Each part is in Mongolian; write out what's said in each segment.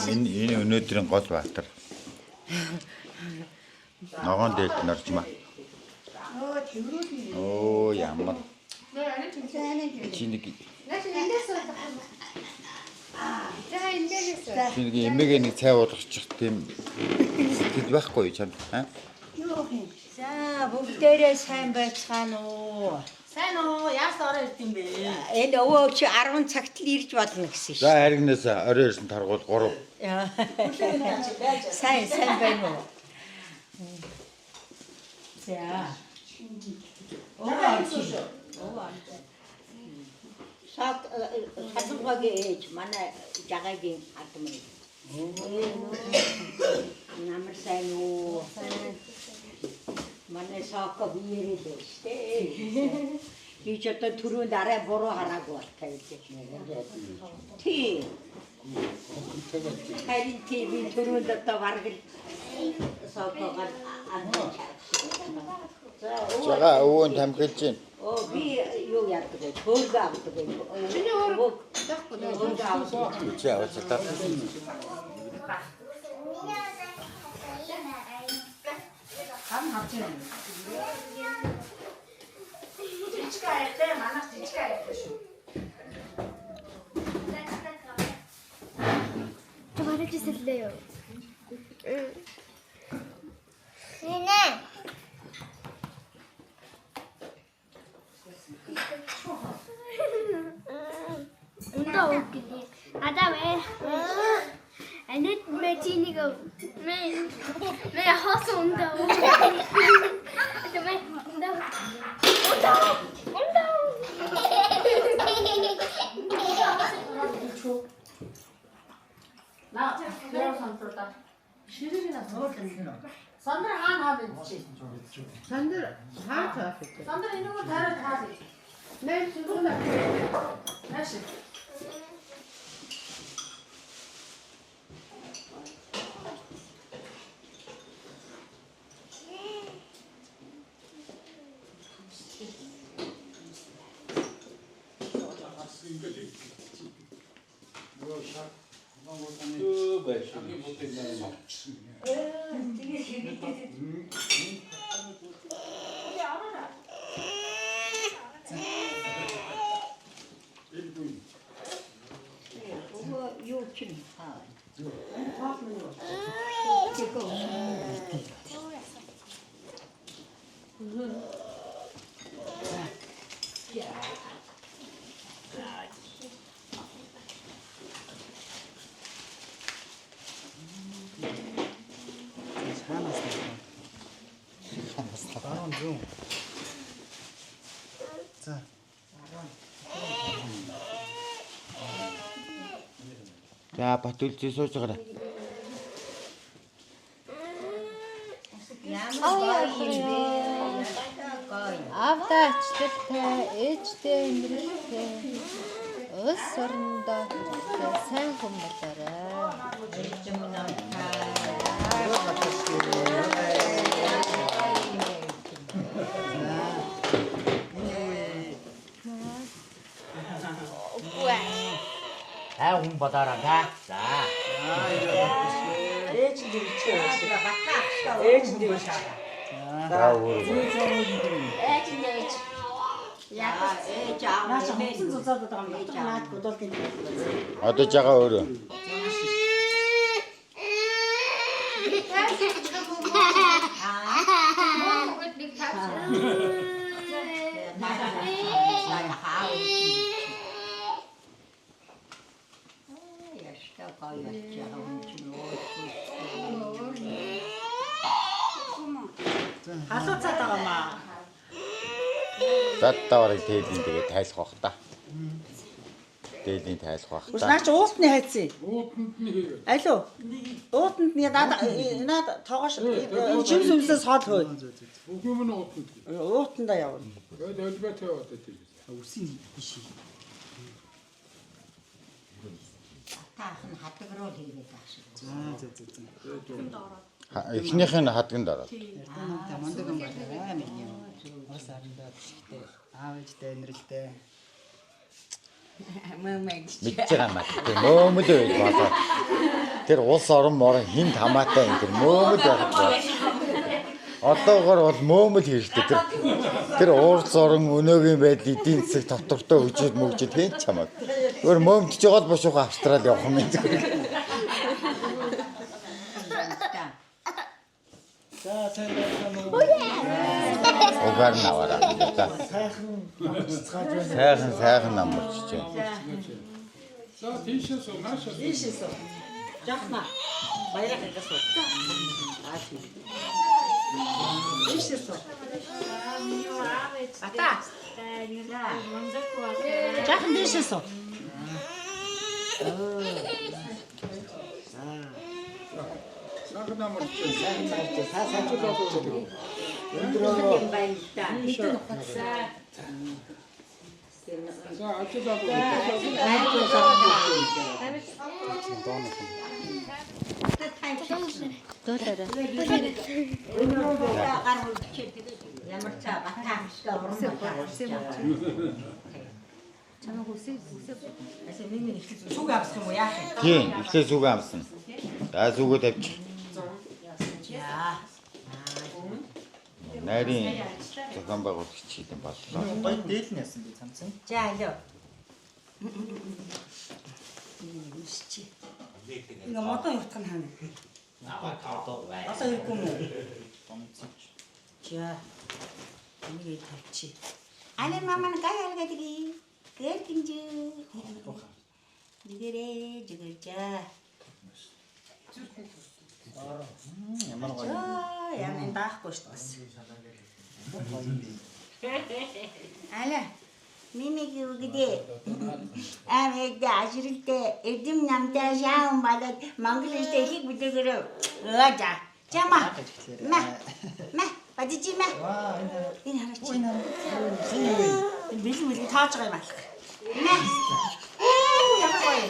Энэ өнөөдрийн гол баатар. Ногоон дээд нарчмаа. Оо ямар. Чиний. Чиний эмээгээ нэг цай уулгачих тийм сэтгэл байхгүй чамд. За бүгдээрээ сайн байцгаана уу? Сайн уу? Яаж ороо ирд юм бэ? Энэ өвөө чи 10 цагт л ирж болно гэсэн шүү. За харигнаас орой ирсэн таргуул 3. Сайн байна уу? За. Садугагийн ээж манай жагагийн адмын. Намар сайн уу? Манай сака биерээ л штэ. Би ч одоо түрүүнд арай буруу хараагүй болтой байлээ. Тийм. Харин тийм би түрүүнд одоо бараг л сакагаар амтаж. Жага өвөө тамхилж байна. Оо би юу яадаг вэ? Хөөргөө авдаг вэ? Чиний өөр байхгүй нэ. Хөөргөө авдаг. Чи аваад таа. Хам хавч байна. Жижиг аяатай манайх жижиг аяатай шүү. Товарищ сэллээ. Нэ. Унда окей. Ада вэ? Анэт мэчинийг мэ хос унда. Ада мэ унда. Унда. На, яа сандраа. Ширээний зөөлөн. Сандраа хаана бич. Сандраа хаа таах вэ? Сандраа энэгээр тараад хаа. Нэр зүгүүнэ. Наш. Юу чинь хаа. За бат үлзий сууж байгаарай. Авдаачлалтай, ээжтэй амьдралтай, улс орондоо сайн хүн болоорой. хүн болоорой та. За. Ээж нь ээж нь За өөр. ээж. Яа ээж аав Наач хонцон цуцаад байгаа юм байна. Наад бодолтын. Одоо жага өөрөө. Халууцаад байгаа маа. Заттаварыг тээдэн тэгээ тайлах бах та. дээлийн тайлах байх та. Наач уутны хайцсан. Уутанд нь хийгээд. Алуу. Уутанд наад тоогош чимс юмсаас хол хөө. Бүх юм нь уутанд. Уутанда явна. Тэгээд өлбөт яваад тийм. Үсийн биш. Таахын хатдаг руу хийгээд байгаа шүү. Эхнийх нь хадганд ороод. Тамандаг юм байна миний. Бас арандаа биштэй. Аавчтай нэрэлтэй. Мэдж байгаа маа. Мөөмөд байж болоо. Тэр улс орон морон хинт хамаатай энэ тэр мөөмөд байх байна. Одоогор бол мөөмөд хэрэгтэй тэр уурц орон өнөөгийн байдал эдийн засаг татвартай хөгжиж мөгжиж хэн ч хамаагүй. Өөр мөөмдөж байгаа бол бошууга Австрали явах юм байна. Угаар наваараа. Сайхан намарч чинь. За тийшээс унаашаа. Ийшээс. Жахна. Баяраа хийгээс. Ийшээс. Ата. Жахан ийшээс. Сайхан намарч. Өндрөө юм байна та. Хитэн хатсаа. За ажлаа Ямар цаа батаамштай уран чамаг үсээ миний зүг авсан юм уу яах юм? Тийм, ихтэй зүг амсан. За зүгөө тавьчих. Нарийн зохион байгуулагч хийдэн боллоо. Гоё дээл нь ясан би цамцсан. За алё. Үсчи. Ингээ мотон явах нь хаана? Одоо ирэхгүй юм уу? За. Энийг тавьчих. Али мама гаяа гэдэг. Гэр гинж. Нэгэрээ жигэжаа. Ямар гоё. Ямар даахгүй шүү дээ. Ала. Мимиг үгдээ. Амиг ажирэлтэй эдэм намтай шаам балад Монгол хэлтэй хийг бүдэгэрөө. Өөжа. Чама. Ма. Бадижи ма. Энэ хараач. Энэ бэлэн тааж байгаа юм аа. Ма. Ямар гоё.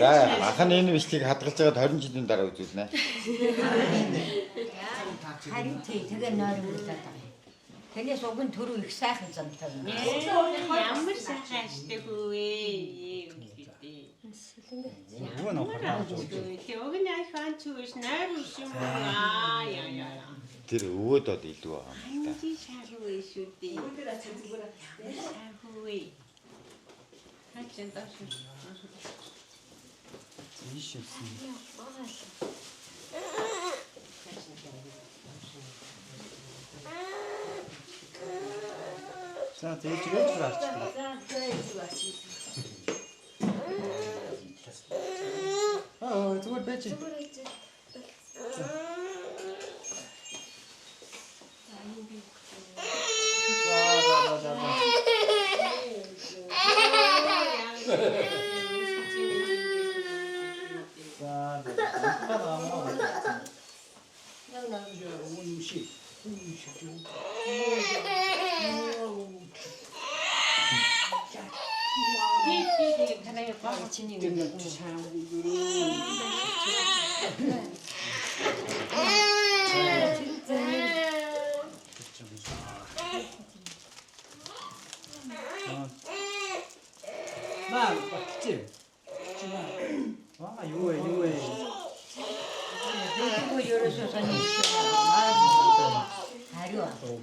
За анхан энэ бичлэгийг хадгалж байгаад 20 жилийн дараа үзүүлнэ. Харин тэгээ нойр үлдээд байгаа. Танаас уг нь төрөө их сайхан замтай юм. Ямар сайхан штэ хөөе. Юу нөх Тэг нь айхан чуус найр юм яа. Тэр өвөөд од илүү байгаа юм л та. Чи шаруу шүү дээ. Хөөе. Хачсан таш. тийш явсан. За тэгж байж гарчлаа. Зүгээр байж. Мам, бат지. 와, 요에. 이거 열어서 사는 하루.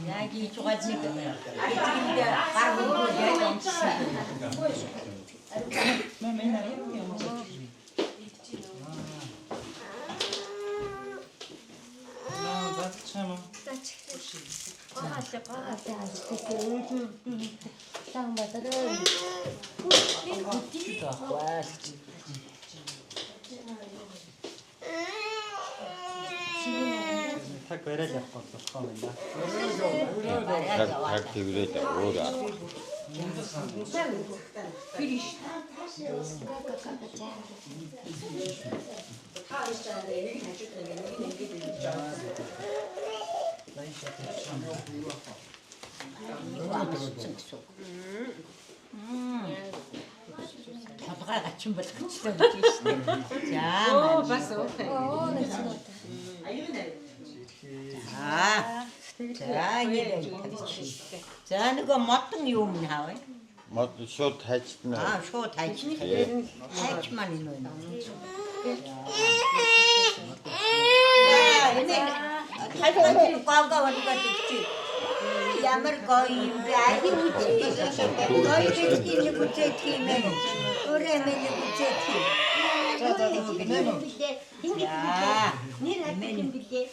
야기 좋아지고 아이들인데 바로 내가 넘치서 나 참아. Так бариад явах болох юм да. цаг тэрээд өөр толгой гачин болгочихлоо гэж штэ. За. Оо бас окей. За нэрээ. За нөгөө модон юм хаа вэ? мод шууд хайчтна. Шууд хайчна. Хайч маань юм байна. Хайч гавгаа болчихчих. Ямар гоё юм бэ? Аяа үчи. Гоё чинь бүтээх юм ээ. Өөрөө мэн бүтээх юм. За нэр атсан билээ.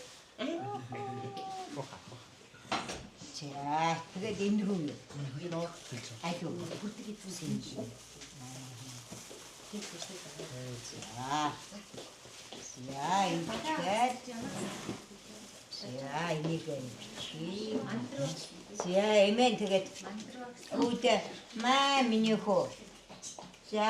За тэгээд энэ рүү аяа бүрдэг гэсэн юм. За ингээд за энийг чи за эмэн тэгээд үүдэ маа миний хөө за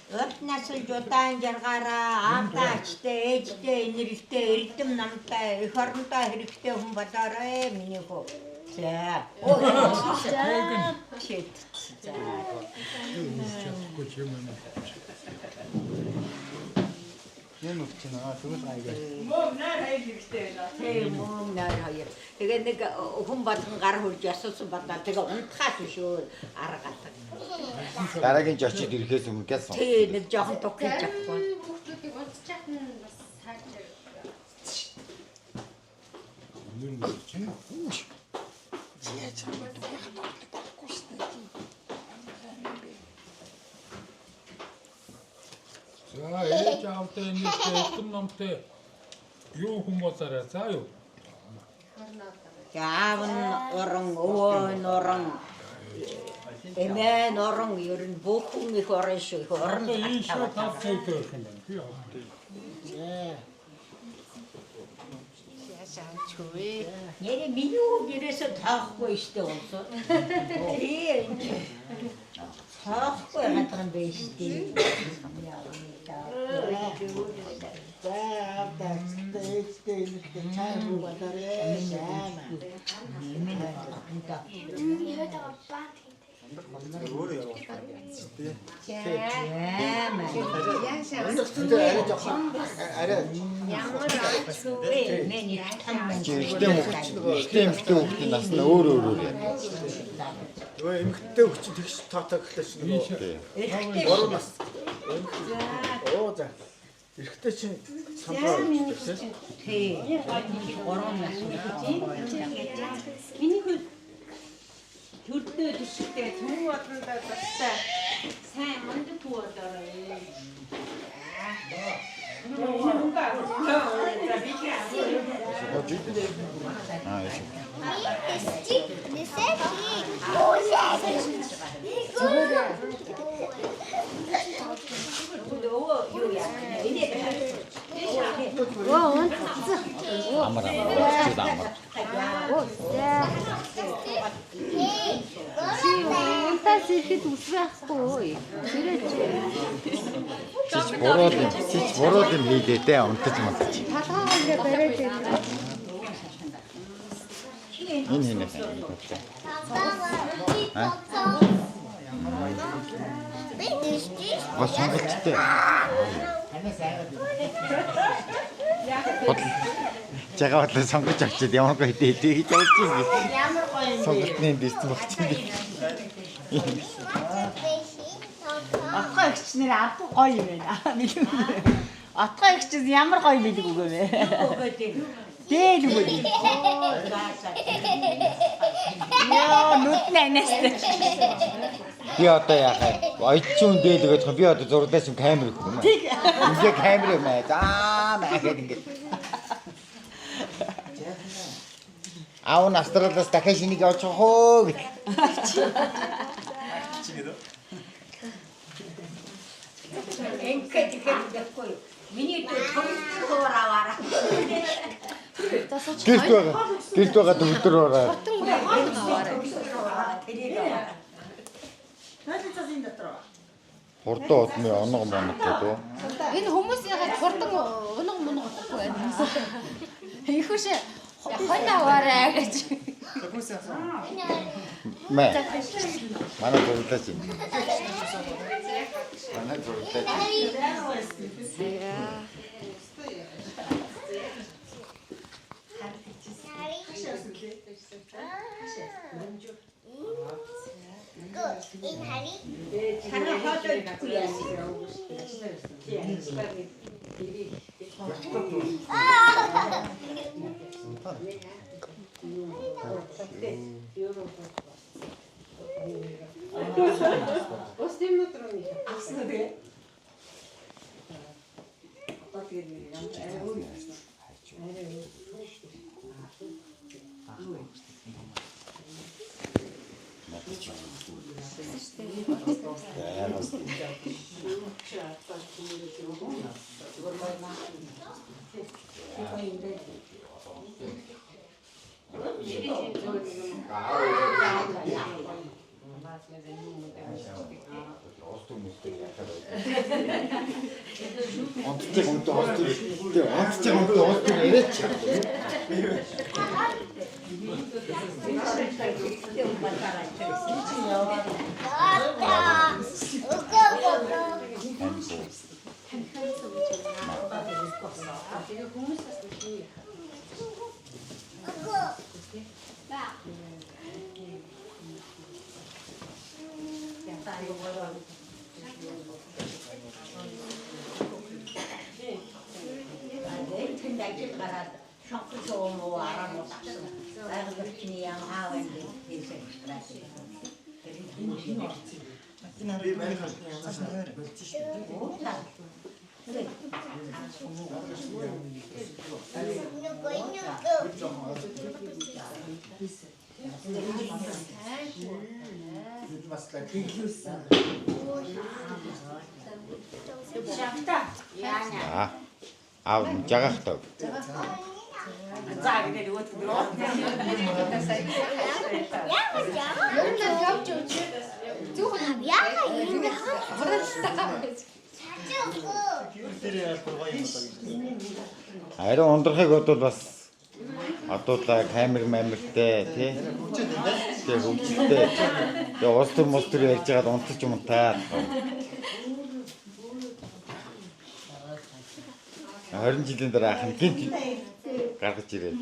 Өтнэс жудаан жаргаараа аавдаачтай ээжтэй энэрхтэй эрдэм намтай эх орондоо хэрэгтэй хүн болоорой миний хөө. За. Шит. За. Нэг өгч наа тэгвэл гайгаа. Мөмнөр хаяг хэрэгтэй байна. Тийм мөмнөр хаяг. Тэгээ нэг хүн болгон гар хурж асуусан бодлоо тэгээ унтахаас биш өөр арга алга. Дараагийн жочид ирэхээс өмнө газ сон. Тийм нэг жоохон тукиж авахгүй. Хүүхдүүдийг унтчих нь бас хайр. За ээж аавтай энэтэй эдэн номтой юу хүмүүсаараа за юу. Яав нь орон өвөө нь орон эмээ нь орон ер нь бүх хүн их орон шүү. Орон Энэ шууд тавтай гэх юм байна. Би Нэр минь гэрээсээ таахгүй штэ онцоо. Таахгүй хатан бэ штэ. Эмхтэй хүүхдийн нас нь өөр яа. Нөгөө эмхтэй хүчин тэгш таатай гэхлээс нөгөө бороо нас. Оо за. Эрэгтэй чинь самбаа үүсчихсэн. Тий. Бороо нас. Миний хөл төрдөө төшөлтэй түн бодлоо бастай сайн мундаг хүү болоорой. Унтаас ирэхэд үсрэхгүй. Бурууд юм хийдээ те унтаж мантаж. Талгаа ингээ бариад байдаг. Энэ хийнэ. Бас сонголттой. Жагаа бодлоо сонгож авчиад ямар гоё дээд хийж явж байгаа. Ямар гоё юм бэ? Сонголтны дэс багч юм. Отгой эгчнэр авах гоё юм байна. Отгой эгчс ямар гоё билэг үгүй вэ? Дээд үгүй. Яа, нүтнэнэс. Би одоо яахаа оюутчин дээд өгөх би одоо зурглаас юм камер өгөх юм. Ингээ камер юм аа. За маа гэдэг ингээ. Аав нь Австралиас дахиад шинийг явуулж байгаа хөө гэж. Энхэд ихэхгүй. Миний төвөрөөраа. Гэрт байгаа төвдөр ороо. Хурдан удмын онго моног гэдэг. Энэ хүмүүс ягаад хурдан унаг мунаг болохгүй байна. Ихүш хонаваарай гэж. Мэ. Манай зөвлөж юм. Манай зөвлөж. Энэ хари. Танаа хоолой идэхгүй яа. Аав жагаах тав. Харин ундрахыг бодвол бас одуулаа камер мамиртай тий. Тэгээ хөвчтэй. Тэгээ улс төр мос төр ярьж байгаад унтаж юм таа. 20 жилийн дараа ахын гинт гаргаж ирээд.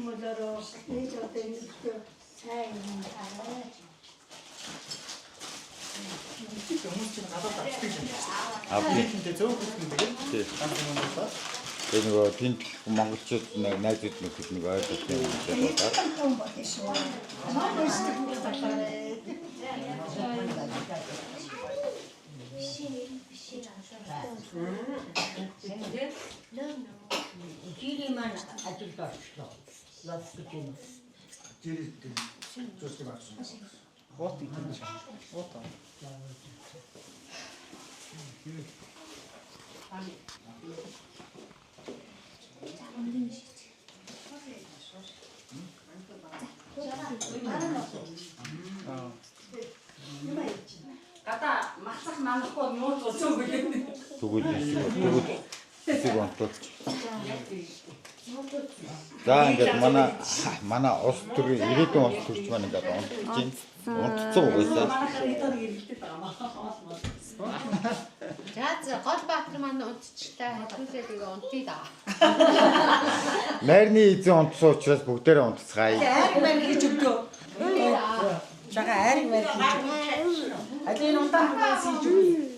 Тэгээ нөгөө тэнд монголчууд найзууд нэг ойлгож байгаа. Гэрийман ажилд орчлоо. Лавсгын. Гэрэлтэй. Зүсгэн авсан. Вот их юм шиг. Вот он. Гата мацах манахгүй муу цуцсан билээ. Тэгвэл онцлог. За ингээд манай улс төрийн ирээдүйн улс төрч маань ингээд онцлж байна. Онцсон угаасаа. За гол баатар маань унтчихлаа. Хэдүүлээ тэгээ унтъя да. Найрны эзэн онцсон учраас бүгдээрээ унтцгаая. Айр мэн гэж өгдөө. Чага айр мэн гэж. Адин унтах гэсэн хийж өгье.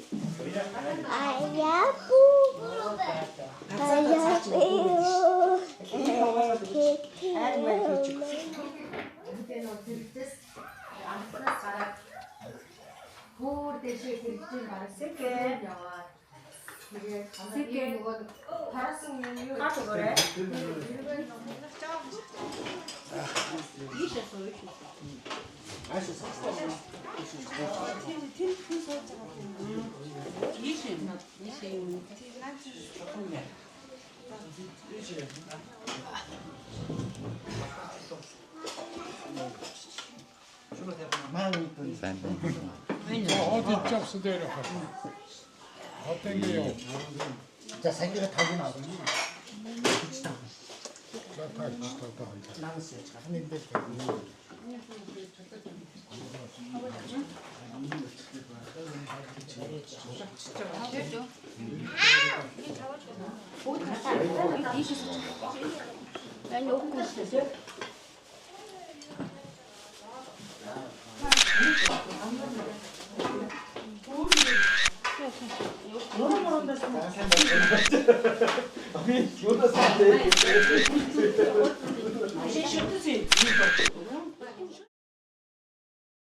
새끼 그거 달았으면 가서 그래. 어디 접수 대려 어떤 게요? 자, 생기가 답이 나오더니 다 나갔어요. 하는데 아니, 기어다 쌌는데.